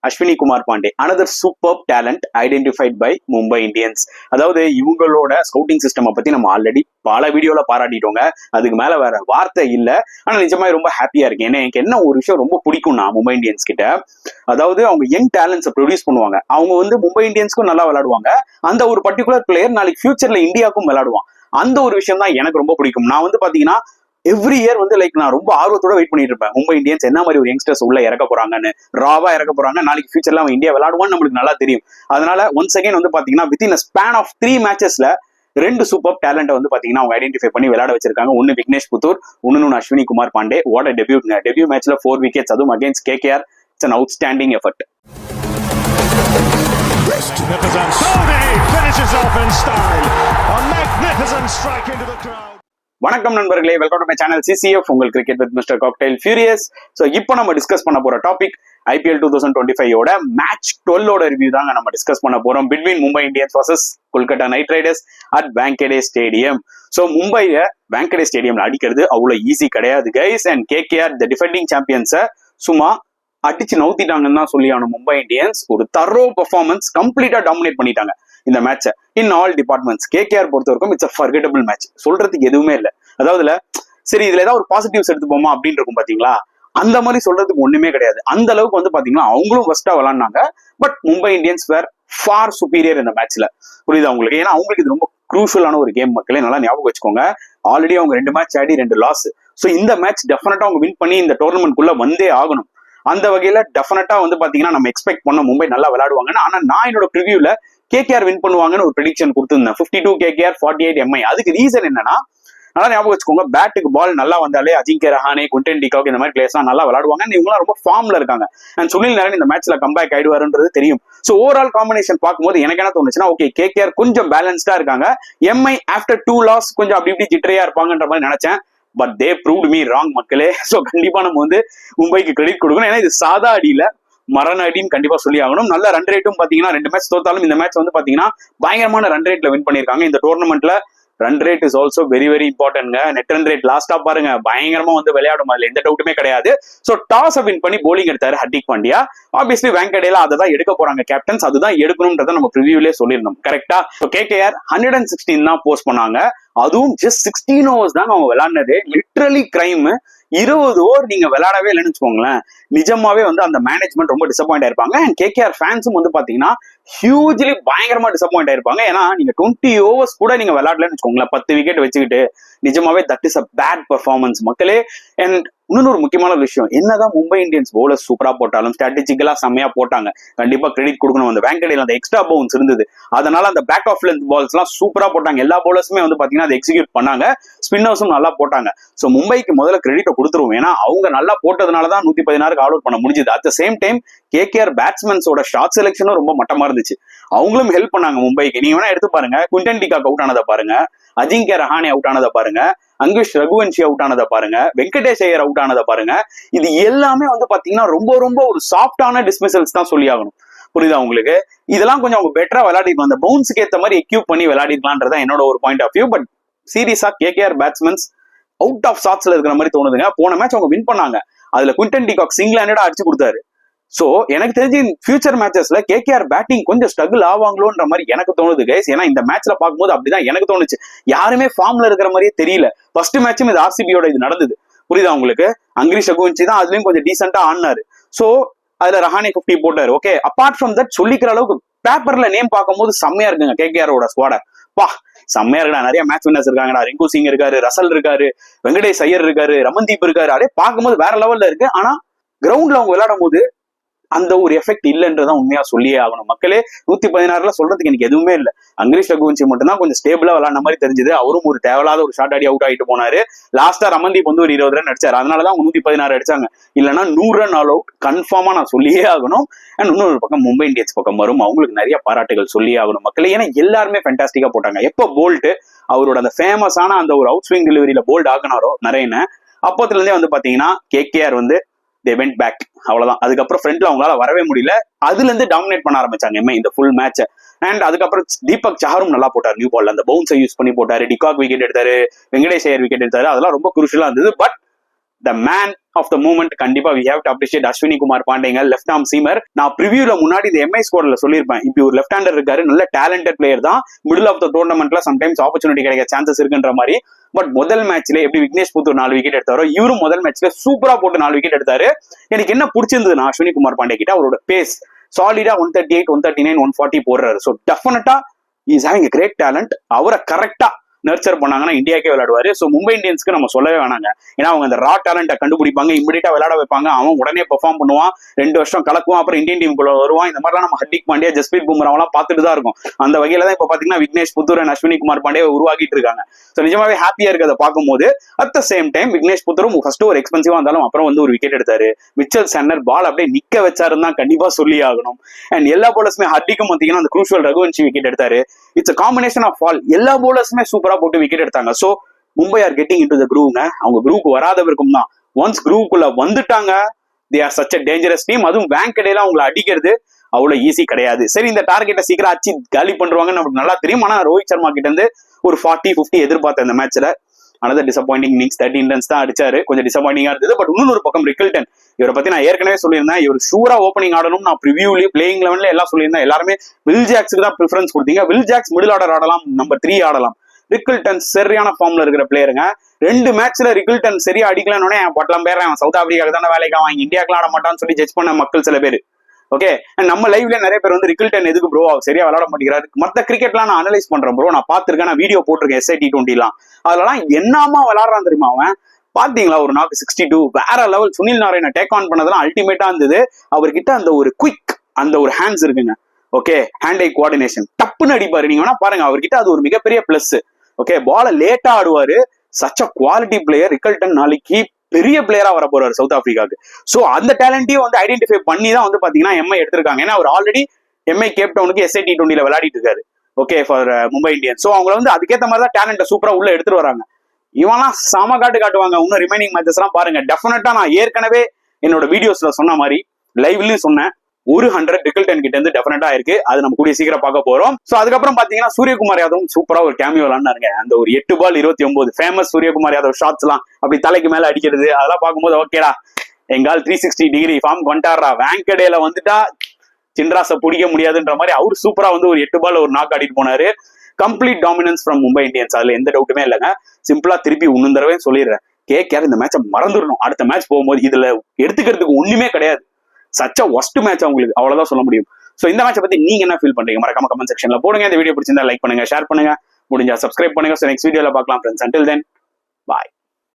Ashwini Kumar Pandey, another superb talent identified by Mumbai Indians. அதாவது இவங்களோட scouting system பத்தி நம்ம ஆல்ரெடி பல வீடியோல பாராட்டிட்டோங்க. அதுக்கு மேல வேற வார்த்தை இல்ல. ஆனா நிஜமா ரொம்ப ஹாப்பியா இருக்கேன். ஏன்னா எனக்கு என்ன ஒரு விஷயம் ரொம்ப பிடிக்கும்னா மும்பை இந்தியன்ஸ் கிட்ட, அதாவது அவங்க யங் டேலண்ட்ஸை ப்ரொடியூஸ் பண்ணுவாங்க. அவங்க வந்து மும்பை இந்தியன்ஸ்க்கும் நல்லா விளையாடுவாங்க. அந்த ஒரு பர்டிகுலர் பிளேயர் நாளைக்கு ஃபியூச்சர்ல இந்தியாவுக்கும் விளையாடுவான். அந்த ஒரு விஷயம் தான் எனக்கு ரொம்ப பிடிக்கும். நான் வந்து பாத்தீங்கன்னா எவ்ரி இயர் வந்து நான் ரொம்ப ஆர்வத்தோட வெயிட் பண்ணிட்டு இருப்பேன். மும்பை இந்தியன்ஸ் என்ன மாதிரி ஒரு யங்ஸ்டர்ஸ் உள்ள இறக்க போறாங்கன்னு, ராவா இறக்க போறாங்க. நாளைக்கு ஃபியூச்சர்ல அவன் இந்தியா விளையாடுவான்னு நம்மளுக்கு நல்லா தெரியும். அதனால ஒன்ஸ் அகைன் வந்து பாத்தீங்கன்னா வித்தின் ஸ்பேன் ஆஃப் 3 மேட்சஸ்ல 2 சூப்பர் டேலண்ட்டை வந்து பாத்தீங்கன்னா அவங்க ஐடென்டிஃபை பண்ணி விளையாட வச்சிருக்காங்க. ஒன்னு விக்னேஷ் புத்தூர், இன்னொன்னு அஸ்வினி குமார் பாண்டே. வாட் அ டெபியூட்ங்க. டெபியூ மேட்ச்ல 4 wickets, அதுவும் against KKR. It's an outstanding effort. வணக்கம் நண்பர்களே, welcome to my channel CCF, உங்கள் cricket with mister cocktail furious. So இப்போ நம்ம டிஸ்கஸ் பண்ண போற டாபிக் IPL 2025 மேட்ச் 12 ரிவ்யூ தாங்க நம்ம டிஸ்கஸ் பண்ண போறோம். Between Mumbai Indians versus Kolkata knight riders at Wankhede stadium. So மும்பைல வாங்கடே ஸ்டேடியம்ல அடிக்கிறது அவ்வளோ ஈஸி கிடையாது guys. And KKR the defending சாம்பியன்ஸை சும்மா அடிச்சு நவுத்திட்டாங்கன்னு தான் சொல்லி ஆகணும். மும்பை இந்தியன்ஸ் ஒரு தரோ பெர்ஃபார்மன்ஸ், கம்ப்ளீட்டா டாமினேட் பண்ணிட்டாங்க இந்த மேட்சை இன் ஆல் டிபார்ட்மெண்ட்ஸ். KKR பொறுத்த வரைக்கும் இட்ஸ் அ ஃபர்கெட்டபிள் மேட்ச், சொல்றதுக்கு எதுவுமே இல்லை. அதாவதுல சரி இதுல ஏதாவது ஒரு பாசிட்டிவ்ஸ் எடுத்துப்போமா அப்படின்னு இருக்கும் பாத்தீங்களா, அந்த மாதிரி சொல்றதுக்கு ஒண்ணுமே கிடையாது. அந்த அளவுக்கு வந்து பாத்தீங்கன்னா அவங்களும் ஃபர்ஸ்டா விளாண்டாங்க. But Mumbai Indians were far superior இந்த மேட்ச்ல. புரியுது அவங்களுக்கு? ஏன்னா அவங்களுக்கு இது ரொம்ப குரூஷியலான ஒரு கேம். மக்களே நல்லா ஞாபகம் வச்சுக்கோங்க. ஆல்ரெடி அவங்க 2 மேட்ச் ஆடி 2 லாஸ். ஸோ இந்த மேட்ச் டெஃபினட்டா அவங்க வின் பண்ணி இந்த டோர்னமெண்ட் குள்ள வந்தே ஆகணும். அந்த வகையில டெஃபினட்டா வந்து பாத்தீங்கன்னா நம்ம எக்ஸ்பெக்ட் பண்ண மும்பை நல்லா விளையாடுவாங்கன்னு. ஆனா நான் என்னோட ப்ரிவியூல KKR வின் பண்ணுவாங்கன்னு ஒரு ப்ரெடிக்ஷன் கொடுத்திருந்தேன். 52 KKR 48 MI. அதுக்கு ரீசன் என்னன்னா, நல்லா ஞாபகம் வச்சுக்கோங்க, பேட்டுக்கு பால் நல்லா வந்தாலே அஜிங்கே ரஹானே, குவிண்டன் டிகாக் இந்த மாதிரி பிளேயர்ஸ் நல்லா விளையாடுவாங்க. இவங்களாம் ரொம்ப ஃபார்ம்ல இருக்காங்க. அண்ட் சுனில் நாராயண் இந்த மேட்ச்ல கம்பேக் ஆயிடுவாருன்றது தெரியும். ஸோ ஓவரால் காம்பினேஷன் பார்க்கும்போது எனக்கு என்ன தோணுச்சுன்னா, ஓகே KKR கொஞ்சம் பேலன்ஸ்டா இருக்காங்க. MI ஆஃப்டர் 2 லாஸ் கொஞ்சம் அப்படி இப்படி ஜிட்ரையா இருப்பாங்கன்ற மாதிரி நினைச்சேன். But they proved me wrong மக்களே. ஸோ கண்டிப்பா நம்ம வந்து மும்பைக்கு கிரெடிட் கொடுக்கணும். ஏன்னா இது சாதா அடியில மரண அடின்னு கண்டிப்பா சொல்லி ஆகணும். நல்ல ரன் ரேட்டும் பாத்தீங்கன்னா 2 மேட்ச் தோத்தாலும் இந்த மேட்ச் வந்து பாத்தீங்கன்னா பயங்கரமான ரன் ரேட்ல வின் பண்ணிருக்காங்க. இந்த டோர்னமெண்ட்ல run rate is also very very இம்பார்ட்டன்ட்ங்க. நெட் ரன் ரேட் லாஸ்டா பாருங்க பயங்கரமா வந்து விளையாடும், அதுல எந்த டவுட்டுமே கிடையாது. ஸோ டாஸ் வின் பண்ணி போலிங் எடுத்தாரு ஹர்திக் பாண்டியா. ஆப்வியஸ்லி வாங்கடேல அதை தான் எடுக்க போறாங்க கேப்டன்ஸ், அதுதான் எடுக்கணும்ன்றத நம்ம ப்ரிவியூலே சொல்லியிருந்தோம். கரெக்டா? KKR 116 தான் போஸ்ட் பண்ணாங்க. அதுவும் ஜஸ்ட் 16 ஓவர்ஸ் தான் அவங்க விளையாடுனது. Literally crime. 20 ஓவர் நீங்க விளையாடவே இல்லைன்னு வச்சுக்கோங்களேன், நிஜமாவே வந்து அந்த மேனேஜ்மெண்ட் ரொம்ப டிசப்பாயிண்ட் ஆயிருப்பாங்க. அண்ட் KKR ஃபேன்ஸும் வந்து பாத்தீங்கன்னா ஹியூஜ்லி பயங்கரமா டிசப்பாயிண்ட் ஆயிருப்பாங்க. ஏன்னா நீங்க 20 ஓவர்ஸ் கூட நீங்க விளையாடலன்னு வச்சுக்கோங்களேன், 10 விக்கெட் வச்சுக்கிட்டு, நிஜமாவே that is a bad performance மக்களே. அண்ட் இன்னொரு முக்கியமான விஷயம், என்னதான் மும்பை இந்தியன்ஸ் பவுலர் சூப்பரா போட்டாலும் ஸ்ட்ராட்டஜிக்கலா செம்மையா போட்டாங்க, கண்டிப்பா கிரெடிட் கொடுக்கணும். அந்த வாங்கடேல அந்த எக்ஸ்ட்ரா பவுன்ஸ் இருந்தது, அதனால அந்த பேக் ஆஃப் லென்த் பால்ஸ் எல்லாம் சூப்பரா போட்டாங்க. எல்லா பவுலர்ஸுமே வந்து பாத்தீங்கன்னா அதை எக்ஸிக்யூட் பண்ணாங்க. ஸ்பின்னர்ஸும் நல்லா போட்டாங்க. ஸோ மும்பைக்கு முதல்ல கிரெடிட்டை கொடுத்துருவோம். ஏன்னா அவங்க நல்லா போட்டதுனாலதான் 116 ஆல் அவுட் பண்ண முடிஞ்சது. At the same time KKR பேட்ஸ்மேன்ஸோட ஷாட் செலக்ஷனும் ரொம்ப மட்டமா இருந்துச்சு. அவங்களும் ஹெல்ப் பண்ணாங்க மும்பைக்கு. நீங்க வேணா எடுத்து பாருங்க, குவிண்டன் டிகாக் அவுட் ஆனதை பாருங்க, அஜிங்கே ரஹானே அவுட் ஆனதை பாருங்க, அங்குஷ் ரகுவன்ஷி அவுட் ஆனதை பாருங்க, வெங்கடேஷ் ஐயர் அவுட் ஆனதை பாருங்க. இது எல்லாமே வந்து பாத்தீங்கன்னா ரொம்ப ரொம்ப ஒரு சாஃப்டான டிஸ்மிசல்ஸ் தான் சொல்லி ஆகணும். புரியுதா உங்களுக்கு? இதெல்லாம் கொஞ்சம் அவங்க பெட்டரா விளையாடிருக்கலாம், அந்த பவுன்ஸுக்கு ஏற்ற மாதிரி எக்யூப் பண்ணி விளையாடிருக்கலான்றதா என்னோட ஒரு பாயிண்ட் ஆஃப் வியூ. பட் சீரியஸா KKR பேட்ஸ்மேன்ஸ் அவுட் ஆஃப் ஷாட்ஸ்ல இருக்கிற மாதிரி தோணுதுங்க. போன மேட்ச் அவங்க வின் பண்ணாங்க, அதுல குவிண்டன் டிகாக் சிங்கிள் ஹேண்டடா அடிச்சு கொடுத்தாரு. சோ எனக்கு தெரிஞ்சு ஃபியூச்சர் மேட்சஸ்ல KKR பேட்டிங் கொஞ்சம் ஸ்ட்ரகிள் ஆவாங்களோன்ற மாதிரி எனக்கு தோணுது கைஸ். ஏன்னா இந்த மேட்ச்ல பார்க்கும்போது அப்படிதான் எனக்கு தோணுச்சு. யாருமே ஃபார்ம்ல இருக்கிற மாதிரியே தெரியல. ஃபர்ஸ்ட் மேட்சும் இது RCBயோட இது நடந்தது. புரியுதா உங்களுக்கு? அங்கிரிஷ் ரகுவன்ஷி தான் அதுலயும் கொஞ்சம் டீசென்டா ஆடினாரு. சோ அதுல ரஹானே 50 போட்டாரு. ஓகே, அப்பார்ட் ஃப்ரம் தட் சொல்லிக்கிற அளவுக்கு பேப்பர்ல நேம் பார்க்கும்போது செம்மையா இருக்குங்க KKRோட ஸ்குவாட. பா செம்மையா இருக்கா, நிறைய மேட்ச் வின்னர்ஸ் இருக்காங்கடா. ரிங்கு சிங் இருக்காரு, ரசல் இருக்காரு, வெங்கடேஷ் ஐயர் இருக்காரு, ரமன்தீப் இருக்காரு. அப்படியே பார்க்கும்போது வேற லெவல்ல இருக்கு. ஆனா கிரவுண்ட்ல அவங்க விளையாடும் போது அந்த ஒரு எஃபெக்ட் இல்லைன்றதான் உண்மையா சொல்லியே ஆகணும் மக்களே. 116ல சொல்றதுக்கு எனக்கு எதுவுமே இல்லை. அங்கிரிஷ் ரகுவன்ஷி மட்டும் தான் கொஞ்சம் ஸ்டேபிளா விளையாட மாதிரி தெரிஞ்சது. அவரும் ஒரு தேவையில்லாத ஒரு ஷார்ட் ஆடி அவுட் ஆகிட்டு போனாரு. லாஸ்டா ரமன்தீப் வந்து ஒரு 20 ரன் அடிச்சாரு, அதனாலதான் 116 அடிச்சாங்க. இல்லைன்னா 100 ரன் ஆல் அவுட் கன்ஃபார்மா நான் சொல்லியே ஆகணும். அண்ட் இன்னொரு பக்கம் மும்பை இந்தியன்ஸ் பக்கம் வரும், அவங்களுக்கு நிறைய பாராட்டுகள் சொல்லியே ஆகணும் மக்களே. ஏன்னா எல்லாருமே ஃபேண்டாஸ்டிக்கா போட்டாங்க. எப்போ போல்ட் அவரோட அந்த ஃபேமஸான அந்த ஒரு அவுட் ஸ்விங் டெலிவரியில போல்ட் ஆகினாரோ நிறைய, அப்பத்துல இருந்தே வந்து பாத்தீங்கன்னா KKR வந்து they went back, அவ்வளவுதான். அதுக்கப்புறம் ஃப்ரண்ட்ல அவங்களால வரவே முடியல. அதுல இருந்து டாமினேட் பண்ண ஆரம்பிச்சாங்க இந்த ஃபுல் மேட்ச். அண்ட் அதுக்கப்புறம் தீபக் சஹரும் நல்லா போட்டார் நியூ பால்ல, அந்த பவுன்ஸை யூஸ் பண்ணி போட்டாரு. டிகாக் விக்கெட் எடுத்தாரு, வெங்கடேஷ் ஐயர் விக்கெட் எடுத்தாரு. அதெல்லாம் ரொம்ப குரூஷியலா இருந்தது. But the man of the moment கண்டிப்பா we have to appreciate Ashwani Kumar பாண்டேங்க, லெஃப்ட் ஆர்ம் சீமர். நான் ப்ரிவியூல முன்னாடி இந்த எம்ஐ ஸ்கோர்ல சொல்லியிருப்பேன், இப்படி ஒரு லெஃப்ட் ஹேண்டர் இருக்காரு, நல்ல டேலண்டட் பிளேயர் தான், மிடில் ஆஃப் த டோர்னமெண்ட்ல சம்டைம்ஸ் ஆப்பர்ச்சுனிட்டி கிடைக்க சான்சஸ் இருக்குன்ற மாதிரி. பட் முதல் மேட்ச்ல எப்படி விக்னேஷ் புத்தூர் 4 விக்கெட் எடுத்தாரோ, இவரும் முதல் மேட்ச்ல சூப்பரா போட்டு 4 விக்கெட் எடுத்தாரு. எனக்கு என்ன பிடிச்சிருந்ததுன்னா அஸ்வினி குமார் பாண்டே கிட்ட அவரோட பேஸ் சாலிடா 138, 139, 140 போடுறாரு. ஸோ டெஃபினட்டா is having a great talent. அவரை கரெக்டா நர்ச்சர் பண்ணாங்கன்னா இந்தியாக்கே விளையாடுவாரு. ஸோ மும்பை இந்தியன்ஸ்க்கு நம்ம சொல்லவே வேணாங்க, ஏன்னா அவங்க அந்த ரா டேலண்ட்டை கண்டுபிடிப்பாங்க, இமிடியா விளையாட வைப்பாங்க, அவன் உடனே பெர்ஃபார்ம் பண்ணுவான், 2 வருஷம் கலக்குவான், அப்புறம் இந்தியன் டீமுக்குள்ள வருவான். இந்த மாதிரிலாம் நம்ம ஹர்திக் பாண்டியா, ஜஸ்பிரீத் பும்ராவெல்லாம் பார்த்துட்டு தான் இருக்கும். அந்த வகையில தான் இப்போ பாத்தீங்கன்னா விக்னேஷ் புத்தூர் அண்ட் அஸ்வினி குமார் பாண்டே உருவாக்கிட்டு இருக்காங்க. ஸோ நிஜமாவே ஹாப்பியா இருக்கு அதை பார்க்கும்போது. At the same time Vignesh புத்தூரும் ஃபர்ஸ்ட் ஒரு எக்ஸ்பென்சிவா இருந்தாலும் அப்புறம் வந்து ஒரு விக்கெட் எடுத்தாரு. மிச்சல் சன்னர் பால் அப்படியே நிக்க வச்சாருன்னு தான் கண்டிப்பா சொல்லி ஆகணும். அண்ட் எல்லா போலர்ஸுமே ஹர்திக்கும் பார்த்தீங்கன்னா அந்த குரூஷியல் ரகுவன்ஷி விக்கெட் எடுத்தாரு. It's combination of all. எல்லா போலர்ஸுமே சூப்பரா போட்டு விக்கெட் எடுத்தாங்க. So Mumbai are getting into the குரூவ்ங்க. அவங்க குரூவுக்கு வராதவருக்கும் தான். ஒன்ஸ் குரூவுக்குள்ள வந்துட்டாங்க, they are such a dangerous team. அதுவும் வேங்கடேல அவங்களை அடிக்கிறது அவ்வளவு ஈஸி கிடையாது. சரி, இந்த டார்கெட்டை சீக்கிரம் அச்சு காலி பண்றாங்கன்னு நமக்கு நல்லா தெரியும். ஆனா ரோஹித் சர்மா கிட்ட இருந்து ஒரு 40-50 எதிர்பார்த்தேன் இந்த மேட்ச்ல. அனதர் டிசப்பாயிண்டிங் இன்னிங்ஸ், 13 ரன்ஸ் தான் அடிச்சாரு. கொஞ்சம் டிசப்பாயிண்டிங்கா இருந்தது. பட் இன்னொரு பக்கம் ரிக்கில்டன், இவரை பத்தி நான் ஏற்கனவே சொல்லியிருந்தேன், இவர் ஷூரா ஓப்பனிங் ஆடணும். நான் ப்ரிவியூலி பிளேயிங் லெவன்ல எல்லாம் சொல்லியிருந்தேன். எல்லாருமே வில் ஜாக்ஸுக்கு தான் ப்ரிஃபரன்ஸ் கொடுத்தீங்க. வில் ஜாக்ஸ் மிடில் ஆர்டர் ஆடலாம், நம்பர் 3 ஆடலாம். ரிக்கில்டன் சரியான ஃபார்ம்ல இருக்கிற பிளேயருங்க. 2 மேட்ச்ல ரிக்கில்டன் சரியா அடிக்கலன்னு பட்டலாம் பேர் சவுத் ஆப்பிரிக்காவுக்கு தானே வேலைக்கு அவன் இந்தியாவுக்கு ஆட மாட்டான்னு சொல்லி ஜட்ஜ் பண்ண மக்கள் சில பேர். ஓகே, நம்ம லைவ்ல நிறைய பேர் வந்து ரிக்கில்டன் எதுக்கு ப்ரோ சரியா விளையாட மாட்டேங்கிறாரு. மற்ற கிரிக்கெட்லாம் நான் அனலைஸ் பண்றேன் ப்ரோ, நான் பாத்துருக்கேன், நான் வீடியோ போட்டிருக்கேன் SIT20 அதெல்லாம் என்னமா விளையாடுறான் தெரியுமா அவன். பாத்தீங்களா ஒரு நாக்கு 62 வேற level. Sunil Narayana take on பண்ணதெல்லாம் அல்டிமேட்டா இருந்தது. அவர்கிட்ட அந்த ஒரு குயிக், அந்த ஒரு ஹேண்ட்ஸ் இருக்குங்க. ஓகே, ஹேண்ட் ஐ கோஆர்டினேஷன் டப்புன்னு அடிப்பாரு. நீங்க வேணா பாருங்க, அவர்கிட்ட அது ஒரு மிகப்பெரிய பிளஸ். ஓகே, பால லேட்டா ஆடுவாரு. Such a quality player. Rickelton நாளைக்கு பெரிய பிளேயரா வர போறாரு சவுத் ஆப்பிரிக்காவுக்கு. சோ அந்த டேலண்டையும் வந்து ஐடென்டிஃபை பண்ணி தான் வந்து பாத்தீங்கன்னா எம்ஐ எடுத்திருக்காங்க. ஏன்னா அவர் ஆல்ரெடி எம்ஐ கேப் டவுனுக்கு SIT20 விளையாடிட்டு இருக்காரு. Okay, for Mumbai Indians. So அவங்க வந்து அதுக்கேற்ற மாதிரி தான் டேலண்ட்டை சூப்பரா உள்ள எடுத்துட்டு வராங்க. இவெல்லாம் சம காட்டுவாங்க. இன்னும் ரிமைனிங் மேட்சஸ் எல்லாம் பாருங்க. டெஃபினட்டா நான் ஏற்கனவே என்னோட வீடியோஸ்ல சொன்ன மாதிரி லைவ்லயும் சொன்னேன், 100 ரிக்கில்டன் கிட்ட இருந்து டெஃபினட்டா இருக்கு. அது நம்ம கூடிய சீக்கிரம் பார்க்க போறோம். சோ அதுக்கப்புறம் பாத்தீங்கன்னா சூரியகுமார் யாதவும் சூப்பரா ஒரு கேமியோ விளாண்டாருங்க. அந்த ஒரு 8 பால் 29 ஃபேமஸ் சூரியகுமார் யாதவ் ஷாட்ஸ் எல்லாம் அப்படி தலைக்கு மேல அடிக்கிறது, அதெல்லாம் பார்க்கும்போது ஓகேடா, எங்கால் 360 டிகிரி ஃபார்ம் கொண்டாடுறா. வேங்கடேல வந்துட்டா சின்ராஸை பிடிக்க முடியாதுன்ற மாதிரி அவர் சூப்பரா வந்து ஒரு 8 பால் ஒரு நாக் ஆடிட்டு போனாரு. Complete dominance from Mumbai Indians, அதுல எந்த டவுட்டுமே இல்லைங்க. சிம்பிளா திருப்பி இன்னும் தடவை சொல்லிடுறேன், கேஆர் இந்த மேட்சை மறந்துடணும். அடுத்த மேட்ச் போகும்போது இதுல எடுத்துக்கிறதுக்கு ஒண்ணுமே கிடையாது. சச்ச ஒஸ்ட் மேட்ச் அவங்களுக்கு, அவ்வளவுதான் சொல்ல முடியும். சோ இந்த மேட்சை பத்தி நீங்க என்ன ஃபீல் பண்றீங்க மறக்காம கமெண்ட் செக்ஷன்ல போடுங்க. இந்த வீடியோ பிடிச்சிருந்தா லைக் பண்ணுங்க, ஷேர் பண்ணுங்க, முடிஞ்சா சப்ஸ்கிரைப் பண்ணுங்க. சோ நெக்ஸ்ட் வீடியோல பார்க்கலாம் ஃப்ரெண்ட்ஸ். அன்டில் தென் பாய்.